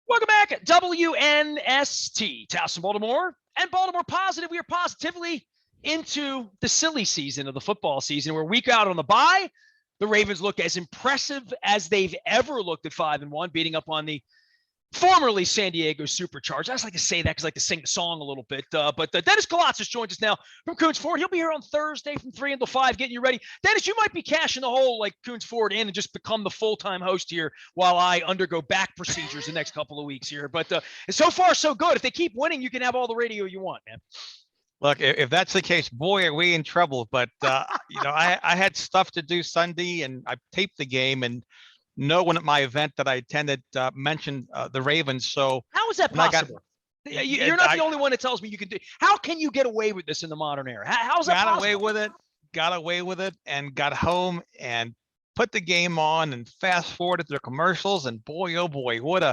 Welcome back, WNST, Towson, Baltimore, and Baltimore Positive. We are positively into the silly season of the football season. We're a week out on the bye. The Ravens look as impressive as they've ever looked at 5-1, beating up on the formerly San Diego Supercharged. I just like to say that because I like to sing the song a little bit. But Dennis Koulatsos joins us now from Coons Ford. He'll be here on Thursday from 3 until 5, getting you ready. Dennis, you might be cashing the whole like Coons Ford in and just become the full-time host here while I undergo back procedures the next couple of weeks here. But so far, so good. If they keep winning, you can have all the radio you want, man. Look, if that's the case, boy, are we in trouble. But, I had stuff to do Sunday, and I taped the game, and no one at my event that I attended mentioned the Ravens. So how is that possible? You're not the only one that tells me you can do. How can you get away with this in the modern era? How's that possible? Got away with it, and got home and put the game on and fast forwarded their commercials. And boy, oh boy, what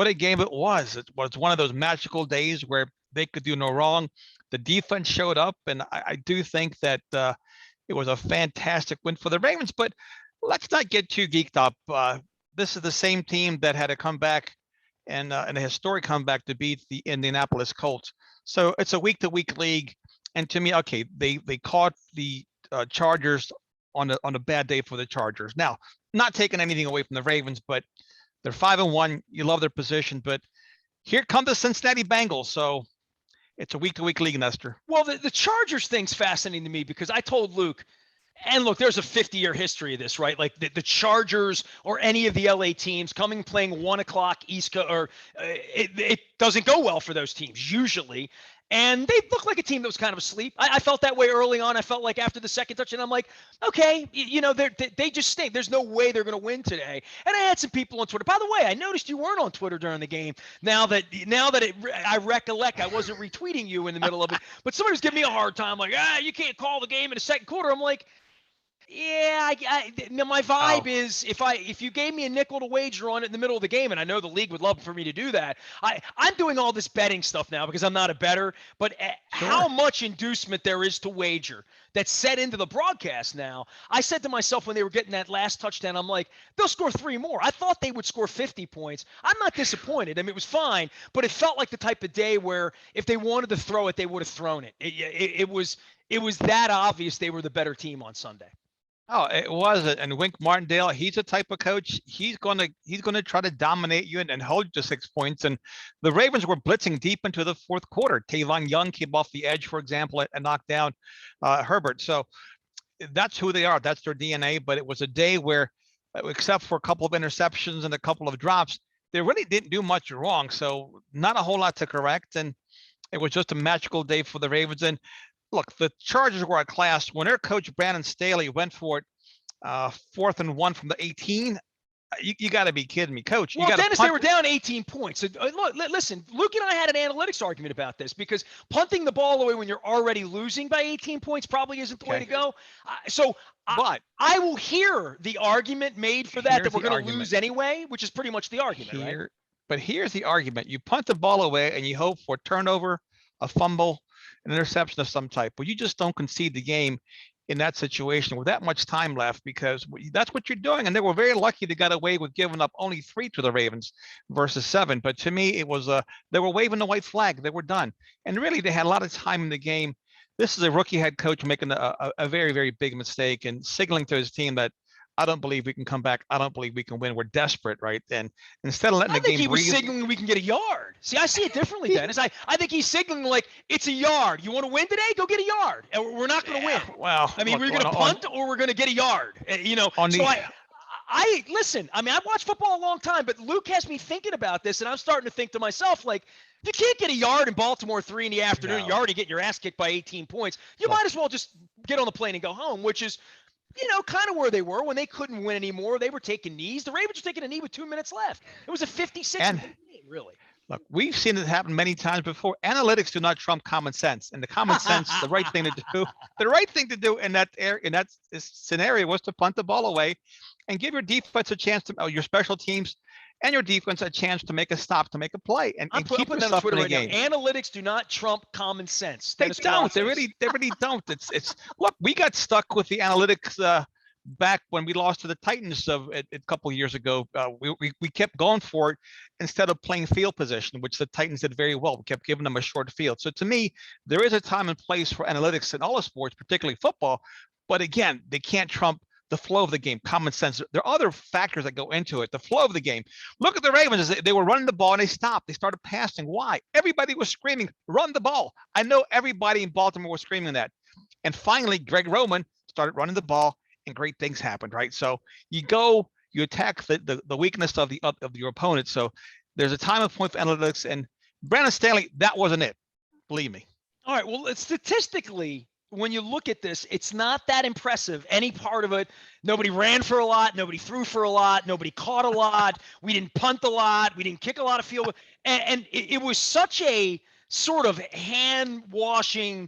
a game it was. It was one of those magical days where they could do no wrong. The defense showed up, and I do think that it was a fantastic win for the Ravens. But let's not get too geeked up. This is the same team that had a comeback and a historic comeback to beat the Indianapolis Colts. So it's a week-to-week league. And to me, okay, they caught the Chargers on a bad day for the Chargers. Now, not taking anything away from the Ravens, but they're 5-1. You love their position, but here come the Cincinnati Bengals. So it's a week-to-week league, Nestor. Well, the Chargers thing's fascinating to me because I told Luke, and look, there's a 50-year history of this, right? Like the Chargers or any of the LA teams playing 1 o'clock East Coast, or it doesn't go well for those teams usually. And they look like a team that was kind of asleep. I felt that way early on. I felt like after the second touchdown, I'm like, okay, they just stink. There's no way they're going to win today. And I had some people on Twitter. By the way, I noticed you weren't on Twitter during the game. Now that I recollect, I wasn't retweeting you in the middle of it. But somebody was giving me a hard time, like, you can't call the game in the second quarter. I'm like, yeah, my vibe is if you gave me a nickel to wager on it in the middle of the game, and I know the league would love for me to do that. I'm doing all this betting stuff now because I'm not a bettor, but how much inducement there is to wager that's set into the broadcast now. I said to myself when they were getting that last touchdown, I'm like, they'll score 3 more. I thought they would score 50 points. I'm not disappointed. I mean, it was fine, but it felt like the type of day where if they wanted to throw it, they would have thrown it. It was that obvious they were the better team on Sunday. Oh, it was. And Wink Martindale, he's a type of coach. He's gonna try to dominate you and hold you to 6 points. And the Ravens were blitzing deep into the fourth quarter. Tavon Young came off the edge, for example, and knocked down Herbert. So that's who they are. That's their DNA. But it was a day where, except for a couple of interceptions and a couple of drops, they really didn't do much wrong. So not a whole lot to correct. And it was just a magical day for the Ravens. And look, the Chargers were a class. When their coach Brandon Staley went for it, 4th and 1 from the 18, you got to be kidding me, Coach. Well, Dennis, they were down 18 points. So, look, listen, Luke and I had an analytics argument about this because punting the ball away when you're already losing by 18 points probably isn't the way to go. But I will hear the argument made for that we're going to lose anyway, which is pretty much the argument, right? But here's the argument. You punt the ball away and you hope for a turnover, a fumble, an interception of some type. Well, you just don't concede the game in that situation with that much time left because that's what you're doing. And they were very lucky they got away with giving up only 3 to the Ravens versus 7. But to me, it was they were waving the white flag. They were done. And really, they had a lot of time in the game. This is a rookie head coach making a very, very big mistake and signaling to his team that I don't believe we can come back. I don't believe we can win. We're desperate, right? And instead of letting the game breathe. I think he was signaling we can get a yard. See, I see it differently, Dennis. I think he's signaling like it's a yard. You want to win today? Go get a yard. And we're not going to win. Well, I mean, we're going to punt or we're going to get a yard. I listen. I mean, I've watched football a long time, but Luke has me thinking about this, and I'm starting to think to myself, like, you can't get a yard in Baltimore 3 in the afternoon. No. You're already getting your ass kicked by 18 points. You might as well just get on the plane and go home, which is, kind of where they were when they couldn't win anymore. They were taking knees. The Ravens were taking a knee with 2 minutes left. It was a 56-minute game, really. Look, we've seen it happen many times before. Analytics do not trump common sense, and the common sense, the right thing to do. The right thing to do in that scenario was to punt the ball away, and give your defense a chance to, your special teams, and your defense a chance to make a stop, to make a play, and keep yourself in the game. Analytics do not trump common sense. They don't. They really don't. It's. Look, we got stuck with the analytics back when we lost to the Titans a couple of years ago. We kept going for it instead of playing field position, which the Titans did very well. We kept giving them a short field. So to me, there is a time and place for analytics in all the sports, particularly football. But again, they can't trump the flow of the game, common sense. There are other factors that go into it. The flow of the game. Look at the Ravens. They were running the ball and they stopped. They started passing. Why? Everybody was screaming, run the ball. I know everybody in Baltimore was screaming that. And finally, Greg Roman started running the ball and great things happened, right? So you attack the weakness of your opponent. So there's a time and point for analytics. And Brandon Staley, that wasn't it. Believe me. All right. Well, statistically, when you look at this, it's not that impressive. Any part of it, nobody ran for a lot, nobody threw for a lot, nobody caught a lot. We didn't punt a lot, we didn't kick a lot of field. And it was such a sort of hand washing,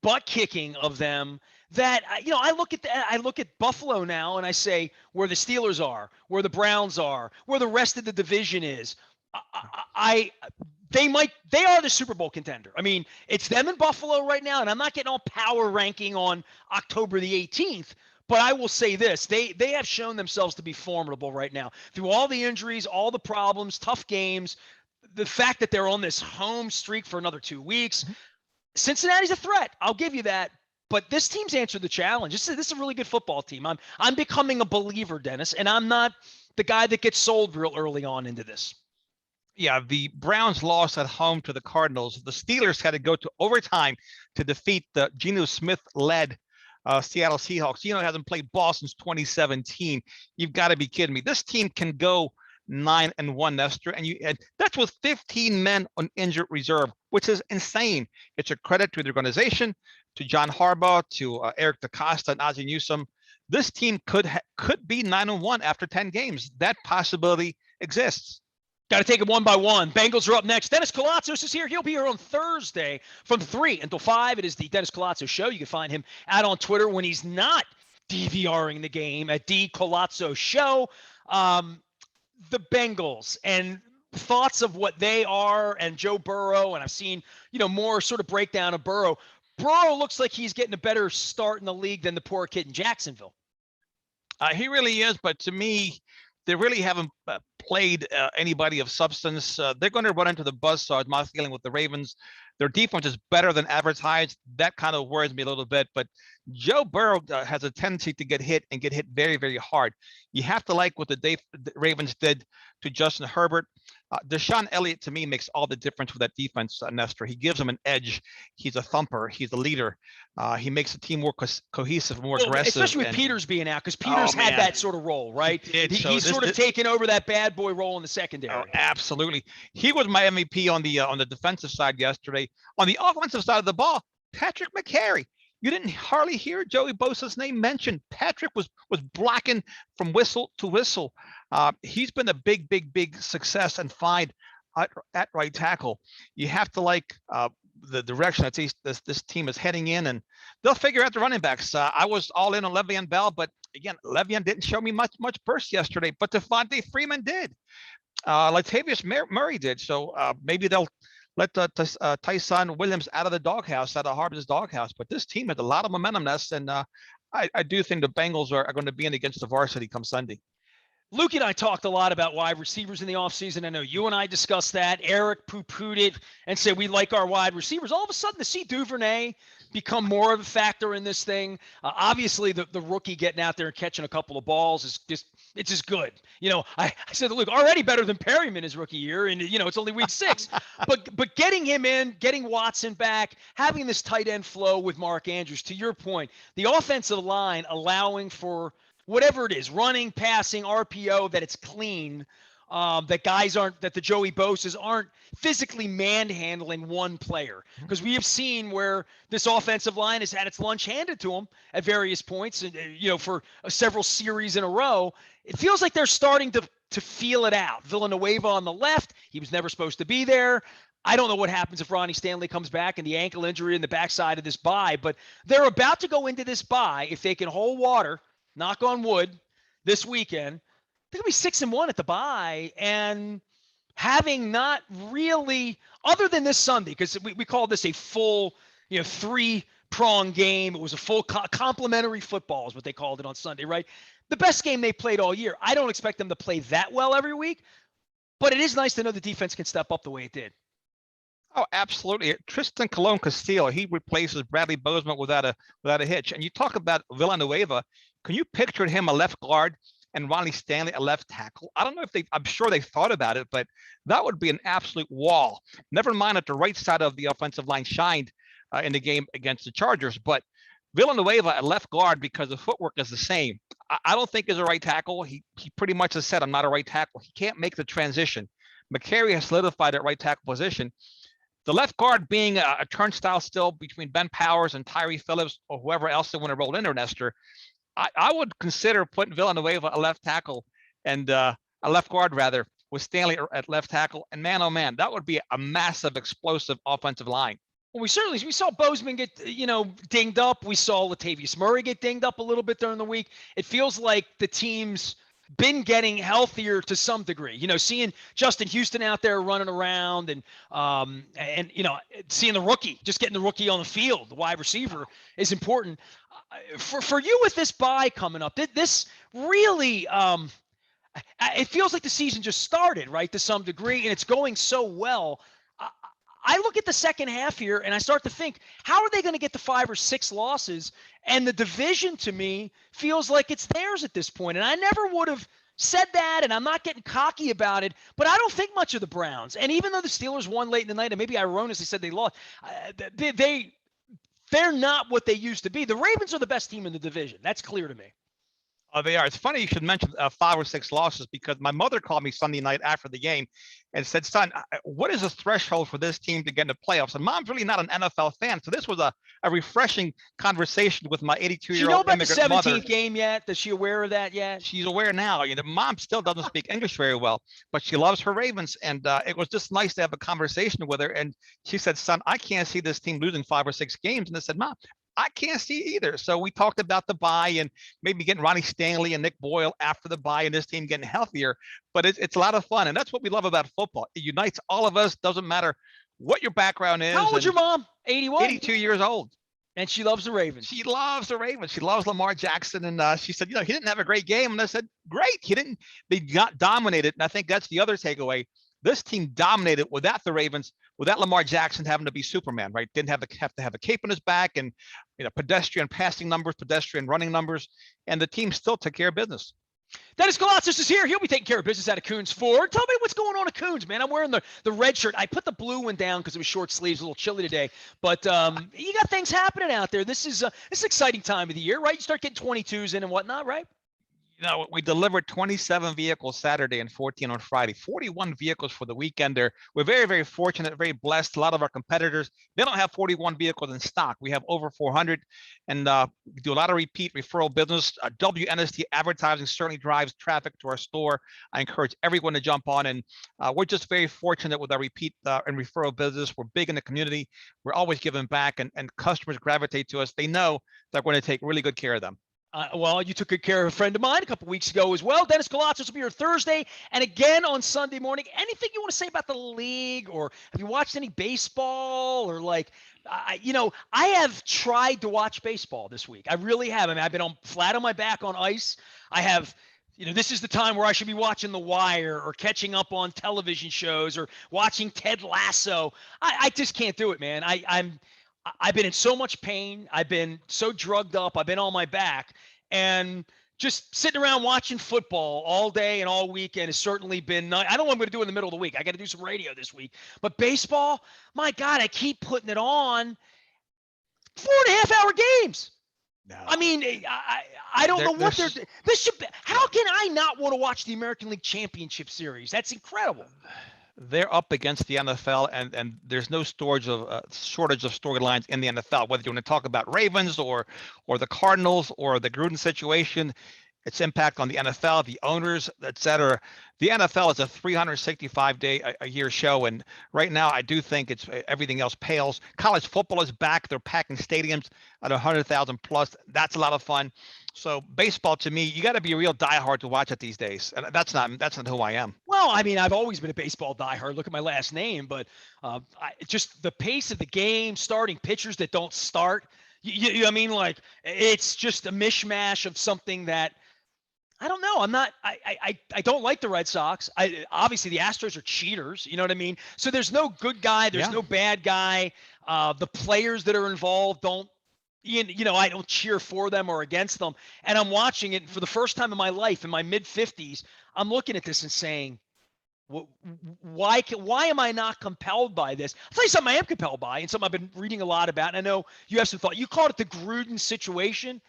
butt kicking of them that I look at Buffalo now and I say where the Steelers are, where the Browns are, where the rest of the division is. They are the Super Bowl contender. I mean, it's them in Buffalo right now, and I'm not getting all power ranking on October the 18th, but I will say this. They have shown themselves to be formidable right now. Through all the injuries, all the problems, tough games, the fact that they're on this home streak for another 2 weeks, Cincinnati's a threat. I'll give you that. But this team's answered the challenge. This is a really good football team. I'm becoming a believer, Dennis, and I'm not the guy that gets sold real early on into this. Yeah, the Browns lost at home to the Cardinals. The Steelers had to go to overtime to defeat the Geno Smith-led Seattle Seahawks. Geno hasn't played ball since 2017. You've got to be kidding me. This team can go 9-1, Nestor, and that's with 15 men on injured reserve, which is insane. It's a credit to the organization, to John Harbaugh, to Eric DeCosta and Ozzie Newsome. This team could be 9-1 after 10 games. That possibility exists. Got to take them one by one. Bengals are up next. Dennis Koulatsos is here. He'll be here on Thursday from 3 until 5. It is the Dennis Koulatsos Show. You can find him out on Twitter when he's not DVRing the game at D Koulatsos Show. The Bengals and thoughts of what they are and Joe Burrow, and I've seen, more sort of breakdown of Burrow. Burrow looks like he's getting a better start in the league than the poor kid in Jacksonville. He really is, but to me, they really haven't played anybody of substance. They're going to run into the buzzsaw, is my feeling, with the Ravens. Their defense is better than advertised. That kind of worries me a little bit. But Joe Burrow has a tendency to get hit and get hit very, very hard. You have to like what the Ravens did to Justin Herbert. Deshaun Elliott, to me, makes all the difference with that defense, Nestor. He gives them an edge. He's a thumper. He's a leader. He makes the team more cohesive, more aggressive. Especially with Peters being out, because Peters had that sort of role, right? He's sort of taken over that bad boy role in the secondary. Oh, absolutely. He was my MVP on the defensive side yesterday. On the offensive side of the ball, Patrick McCary. You didn't hardly hear Joey Bosa's name mentioned. Patrick was blocking from whistle to whistle. He's been a big success and find at right tackle. You have to like the direction that this team is heading in, and they'll figure out the running backs. I was all in on Le'Veon Bell, but again, Le'Veon didn't show me much burst yesterday, but Devontae Freeman did. Latavius Murray did. So maybe they'll let Tyson Williams out of the doghouse, out of Harbaugh's doghouse. But this team has a lot of momentum, and I do think the Bengals are going to be in against the varsity come Sunday. Luke and I talked a lot about wide receivers in the offseason. I know you and I discussed that. Eric poo-pooed it and said we like our wide receivers. All of a sudden, to see Duvernay become more of a factor in this thing, obviously the rookie getting out there and catching a couple of balls is just good. I said to Luke, already better than Perryman his rookie year, and it's only week 6. but getting him in, getting Watson back, having this tight end flow with Mark Andrews, to your point, the offensive line allowing for whatever it is, running, passing, RPO, that it's clean, that the Joey Bosa's aren't physically manhandling one player. Because we have seen where this offensive line has had its lunch handed to them at various points, for several series in a row. It feels like they're starting to feel it out. Villanueva on the left, he was never supposed to be there. I don't know what happens if Ronnie Stanley comes back and the ankle injury in the backside of this bye, but they're about to go into this bye. If they can hold water, knock on wood, this weekend, they're going to be 6-1 at the bye, and having not really, other than this Sunday, because we call this a full, 3 prong game. It was a full complimentary football is what they called it on Sunday, right? The best game they played all year. I don't expect them to play that well every week, but it is nice to know the defense can step up the way it did. Oh, absolutely. Tristan Colon Castillo, he replaces Bradley Bozeman without a hitch. And you talk about Villanueva. Can you picture him a left guard and Ronnie Stanley a left tackle? I don't know if I'm sure they thought about it, but that would be an absolute wall. Never mind that the right side of the offensive line shined in the game against the Chargers, but Villanueva at left guard, because the footwork is the same. I don't think is a right tackle. He pretty much has said, I'm not a right tackle. He can't make the transition. McCary has solidified that right tackle position. The left guard being a turnstile still between Ben Powers and Tyree Phillips or whoever else they want to roll in there, Nestor. I would consider putting Villanueva a left tackle and a left guard rather with Stanley at left tackle. And man, oh man, that would be a massive, explosive offensive line. Well, we saw Bozeman get, dinged up. We saw Latavius Murray get dinged up a little bit during the week. It feels like the team's been getting healthier to some degree, seeing Justin Houston out there running around and seeing getting the rookie on the field, the wide receiver is important for you with this bye coming up. This really, it feels like the season just started, right, to some degree, and it's going so well. I look at the second half here and I start to think, how are they going to get to 5 or 6 losses? And the division to me feels like it's theirs at this point. And I never would have said that, and I'm not getting cocky about it, but I don't think much of the Browns. And even though the Steelers won late in the night, and maybe I erroneously said they lost, they're not what they used to be. The Ravens are the best team in the division. That's clear to me. Oh, they are. It's funny you should mention 5 or 6 losses, because my mother called me Sunday night after the game and said, son, what is the threshold for this team to get in the playoffs? And mom's really not an NFL fan. So this was a refreshing conversation with my 82-year-old immigrant mother. Do you know about the 17th game yet? Is she aware of that yet? She's aware now. Mom still doesn't speak English very well, but she loves her Ravens. And it was just nice to have a conversation with her. And she said, son, I can't see this team losing 5 or 6 games. And I said, Mom, I can't see either. So we talked about the bye and maybe getting Ronnie Stanley and Nick Boyle after the bye and this team getting healthier. But it's a lot of fun. And that's what we love about football. It unites all of us. Doesn't matter what your background is. How old's your mom? 81? 82 years old. And she loves the Ravens. She loves the Ravens. She loves Lamar Jackson. And she said, he didn't have a great game. And I said, great. They got dominated. And I think that's the other takeaway. This team dominated without the Ravens, without Lamar Jackson having to be Superman, right? Didn't have to have a cape on his back and pedestrian passing numbers, pedestrian running numbers, and the team still took care of business. Dennis Koulatsos is here. He'll be taking care of business out of Coons Ford. Tell me what's going on at Coons, man. I'm wearing the red shirt. I put the blue one down because it was short sleeves, a little chilly today. But you got things happening out there. This is an exciting time of the year, right? You start getting 22s in and whatnot, right? We delivered 27 vehicles Saturday and 14 on Friday, 41 vehicles for the weekend. We're very, very fortunate, very blessed. A lot of our competitors, they don't have 41 vehicles in stock. We have over 400, and we do a lot of repeat referral business. WNST advertising certainly drives traffic to our store. I encourage everyone to jump on, and we're just very fortunate with our repeat and referral business. We're big in the community. We're always giving back, and customers gravitate to us. They know that we're going to take really good care of them. Well, you took good care of a friend of mine a couple weeks ago as well. Dennis Koulatsos will be here Thursday and again on Sunday morning. Anything you want to say about the league, or have you watched any baseball, or I have tried to watch baseball this week. I really have. I mean, I've been flat on my back on ice. I have, this is the time where I should be watching The Wire or catching up on television shows or watching Ted Lasso. I just can't do it, man. I've been in so much pain. I've been so drugged up. I've been on my back, and just sitting around watching football all day and all weekend has certainly been, I don't know what I'm going to do in the middle of the week. I got to do some radio this week, but baseball, my God, I keep putting it on 4.5-hour games. No. I mean, I don't know what this should be. How can I not want to watch the American League Championship Series? That's incredible. They're up against the NFL, and there's no shortage of storylines in the NFL. Whether you want to talk about Ravens or the Cardinals or the Gruden situation, its impact on the NFL, the owners, et cetera. The NFL is a 365-day a year show, and right now I do think it's everything else pales. College football is back. They're packing stadiums at 100,000 plus. That's a lot of fun. So baseball, to me, you got to be a real diehard to watch it these days, and that's not who I am. Well, I mean, I've always been a baseball diehard. Look at my last name, but just the pace of the game, starting pitchers that don't start. I mean, like, it's just a mishmash of something that I don't know. I don't like the Red Sox. Obviously the Astros are cheaters. You know what I mean? So there's no good guy. There's Yeah. no bad guy. The players that are involved don't, I don't cheer for them or against them. And I'm watching it for the first time in my life in my mid 50s. I'm looking at this and saying, why am I not compelled by this? I'll tell you something I am compelled by, and something I've been reading a lot about. And I know you have some thought. You called it the Gruden situation.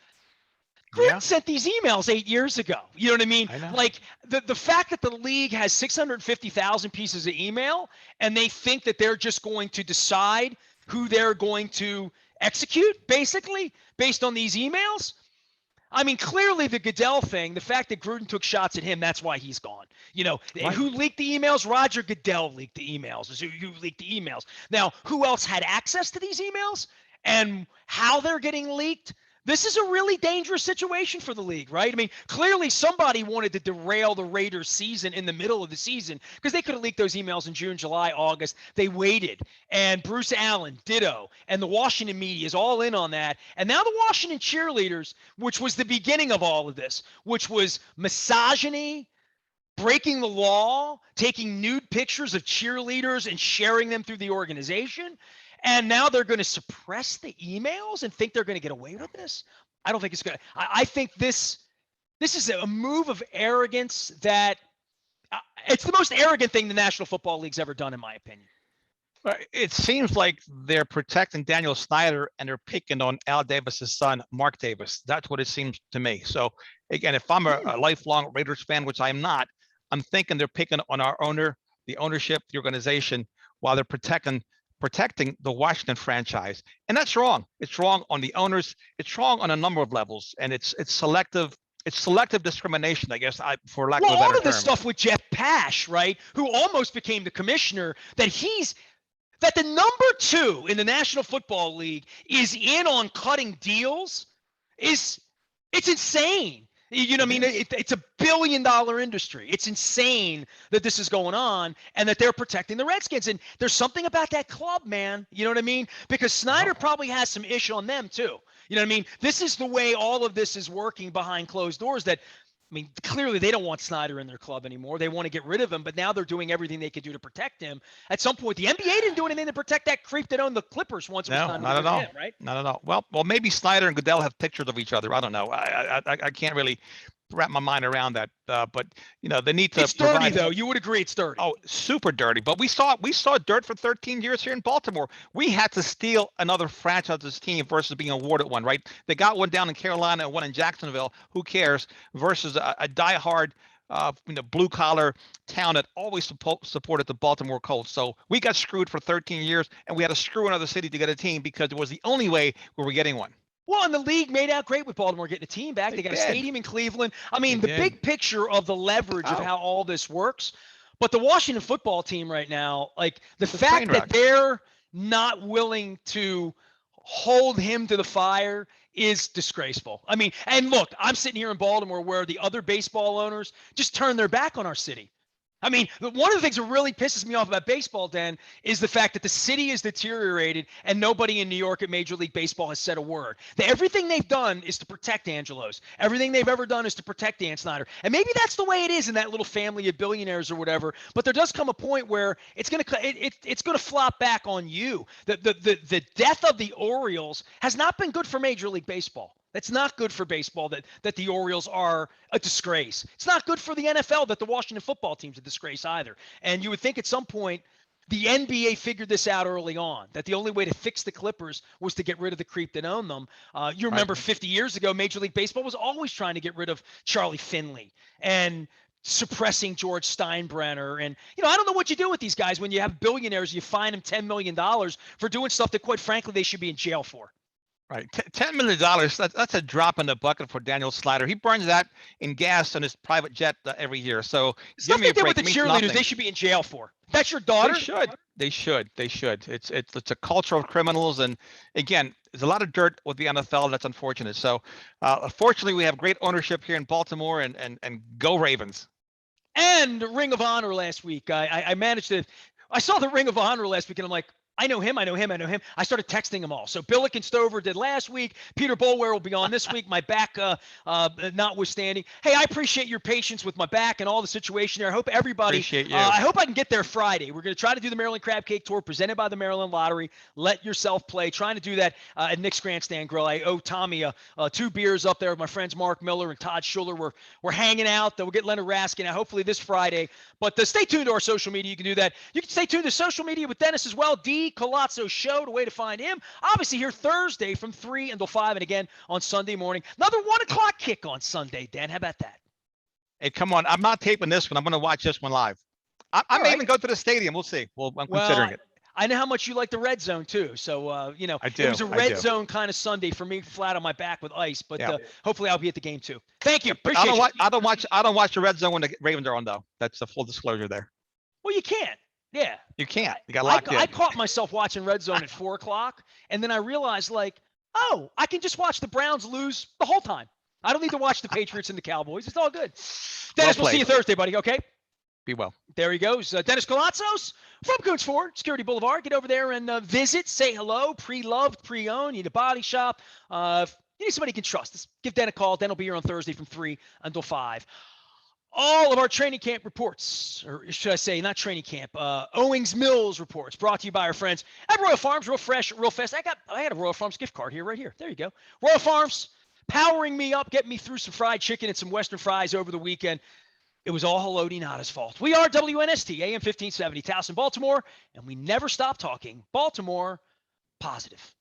Gruden Yeah, sent these emails 8 years ago. You know what I mean? I know. Like the fact that the league has 650,000 pieces of email and they think that they're just going to decide who they're going to execute, basically, based on these emails. I mean, clearly the Goodell thing, the fact that Gruden took shots at him, that's why he's gone. Right. Who leaked the emails? Roger Goodell leaked the emails. Who leaked the emails? Now, who else had access to these emails and how they're getting leaked? This is a really dangerous situation for the league, right? I mean, clearly somebody wanted to derail the Raiders season in the middle of the season because they could have leaked those emails in June, July, August. They waited. And Bruce Allen, ditto. And the Washington media is all in on that. And now the Washington cheerleaders, which was the beginning of all of this, which was misogyny, breaking the law, taking nude pictures of cheerleaders and sharing them through the organization. And now they're going to suppress the emails and think they're going to get away with this. I don't think it's going to. I think this is a move of arrogance that it's the most arrogant thing the National Football League's ever done, in my opinion. It seems like they're protecting Daniel Snyder and they're picking on Al Davis's son, Mark Davis. That's what it seems to me. So again, if I'm a lifelong Raiders fan, which I am not, I'm thinking they're picking on our owner, the ownership, the organization, while they're protecting the Washington franchise. And that's wrong. It's wrong on the owners. It's wrong on a number of levels. And it's selective. It's selective discrimination, I guess, for lack of a better term. All of this stuff with Jeff Pash, right, who almost became the commissioner, that the number 2 in the National Football League is in on cutting deals it's insane. You know what I mean? It's a $1 billion industry. It's insane that this is going on and that they're protecting the Redskins. And there's something about that club, man. You know what I mean? Because Snyder probably has some ish on them too. You know what I mean? This is the way all of this is working behind closed doors that, I mean, clearly they don't want Snyder in their club anymore. They want to get rid of him, but now they're doing everything they could do to protect him. At some point, the NBA didn't do anything to protect that creep that owned the Clippers once it was time to get rid of him, right? Not at all. Well, maybe Snyder and Goodell have pictures of each other. I don't know. I can't really wrap my mind around that. But they need to. It's dirty, though. You would agree it's dirty. Oh, super dirty. But we saw dirt for 13 years here in Baltimore. We had to steal another franchise's team versus being awarded one, right? They got one down in Carolina and one in Jacksonville. Who cares? Versus a diehard, blue collar town that always supported the Baltimore Colts. So we got screwed for 13 years, and we had to screw another city to get a team because it was the only way we were getting one. Well, and the league made out great with Baltimore getting a team back. They got a stadium in Cleveland. I mean, the big picture of the leverage of how all this works. But the Washington football team right now, like the fact that they're not willing to hold him to the fire is disgraceful. I mean, and look, I'm sitting here in Baltimore where the other baseball owners just turned their back on our city. I mean, one of the things that really pisses me off about baseball, Dan, is the fact that the city is deteriorated and nobody in New York at Major League Baseball has said a word. Everything they've done is to protect Angelos. Everything they've ever done is to protect Dan Snyder. And maybe that's the way it is in that little family of billionaires or whatever. But there does come a point where it's gonna flop back on you. The death of the Orioles has not been good for Major League Baseball. That's not good for baseball that the Orioles are a disgrace. It's not good for the NFL that the Washington football team's a disgrace either. And you would think at some point the NBA figured this out early on, that the only way to fix the Clippers was to get rid of the creep that owned them. You remember 50 years ago, Major League Baseball was always trying to get rid of Charlie Finley and suppressing George Steinbrenner. And, I don't know what you do with these guys when you have billionaires, you fine them $10 million for doing stuff that, quite frankly, they should be in jail for. Right, $10 million. That's a drop in the bucket for Daniel Snyder. He burns that in gas on his private jet every year. So give me a break. With the cheerleaders, they should be in jail for. That's your daughter. They should. It's a culture of criminals. And again, there's a lot of dirt with the NFL. That's unfortunate. So unfortunately, we have great ownership here in Baltimore, and go Ravens. And Ring of Honor last week. I managed to. I saw the Ring of Honor last week, and I'm like, I know him. I started texting them all. So Billick and Stover did last week. Peter Bolware will be on this week. My back notwithstanding. Hey, I appreciate your patience with my back and all the situation there. I hope everybody. Appreciate you. I hope I can get there Friday. We're going to try to do the Maryland Crab Cake Tour presented by the Maryland Lottery. Let yourself play. Trying to do that at Nick's Grandstand Grill. I owe Tommy 2 beers up there with my friends Mark Miller and Todd Schuller. We're hanging out. We'll get Leonard Raskin out hopefully this Friday. But stay tuned to our social media. You can do that. You can stay tuned to social media with Dennis as well. Koulatsos Show, the way to find him. Obviously here Thursday from 3 until 5, and again on Sunday morning. Another 1 o'clock kick on Sunday, Dan. How about that? Hey, come on. I'm not taping this one. I'm going to watch this one live. I may even go to the stadium. We'll see. I'm considering it. I know how much you like the red zone too. So, I do. It was a red zone kind of Sunday for me, flat on my back with ice, but hopefully I'll be at the game too. Thank you. Appreciate it. I don't watch the red zone when the Ravens are on though. That's a full disclosure there. Well, you can't. Yeah. You can't. You got locked in. I caught myself watching red zone at 4 o'clock, and then I realized I can just watch the Browns lose the whole time. I don't need to watch the Patriots and the Cowboys. It's all good. Dennis, we'll see you Thursday, buddy. Okay. Be well. There he goes. Dennis Koulatsos from Coons Ford, Security Boulevard. Get over there and visit, say hello, pre-loved, pre-owned. You need a body shop. You need somebody you can trust. Just give Den a call. Den will be here on Thursday from 3 until 5. All of our training camp reports, or should I say, not training camp, Owings Mills reports, brought to you by our friends at Royal Farms. Real fresh, real fast. I had a Royal Farms gift card here, right here. There you go. Royal Farms, powering me up, getting me through some fried chicken and some Western fries over the weekend. It was all Haloti Nada's fault. We are WNST, AM 1570, Towson, Baltimore, and we never stop talking Baltimore positive.